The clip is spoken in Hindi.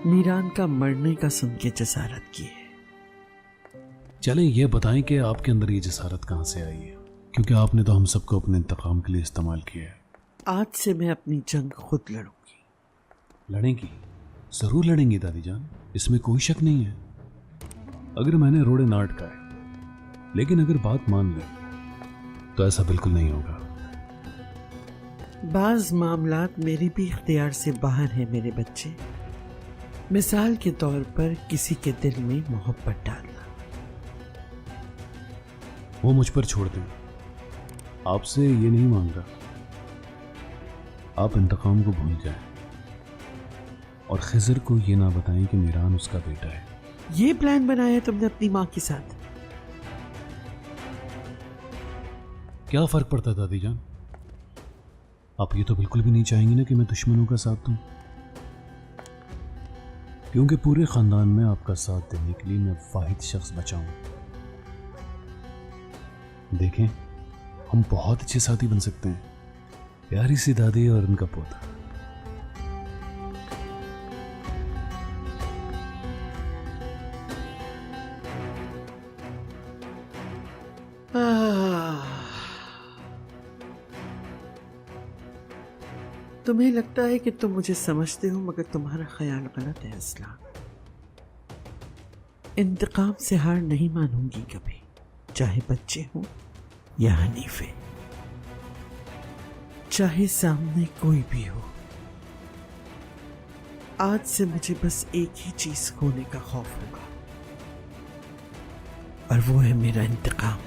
मीरान का मरने का सुन के जसारत की है। चलें ये बताएं कि आपके अंदर ये जसारत कहाँ से आई है, क्योंकि आपने तो हम सबको अपने इंतकाम के लिए इस्तेमाल किया है। आज से मैं अपनी जंग खुद लड़ूंगी। लड़ेंगी? जरूर लड़ेंगी दादी जान, इसमें कोई शक नहीं है। अगर मैंने रोड़े ना अटकाए, लेकिन अगर बात मान ले तो ऐसा बिल्कुल नहीं होगा। बाज मामलात मेरे भी इख्तियार से बाहर है मेरे बच्चे। मिसाल के तौर पर किसी के दिल में मोहब्बत डालना। वो मुझ पर छोड़ दें, आपसे ये नहीं मांग रहा। आप इंतकाम को भूल जाएं और खिजर को ये ना बताएं कि मीरान उसका बेटा है। ये प्लान बनाया तुमने अपनी माँ के साथ? क्या फर्क पड़ता है दादी जान? आप ये तो बिल्कुल भी नहीं चाहेंगी ना कि मैं दुश्मनों का साथ दूं, क्योंकि पूरे खानदान में आपका साथ देने के लिए मैं वाहिद शख्स बचा हूं। देखें, हम बहुत अच्छे साथी बन सकते हैं, प्यारी सी दादी और उनका पोता। तुम्हें लगता है कि तुम मुझे समझते हो, मगर तुम्हारा ख्याल गलत है असला। इंतकाम से हार नहीं मानूंगी कभी, चाहे बच्चे हो या हनीफे, चाहे सामने कोई भी हो। आज से मुझे बस एक ही चीज खोने का खौफ होगा, और वो है मेरा इंतकाम।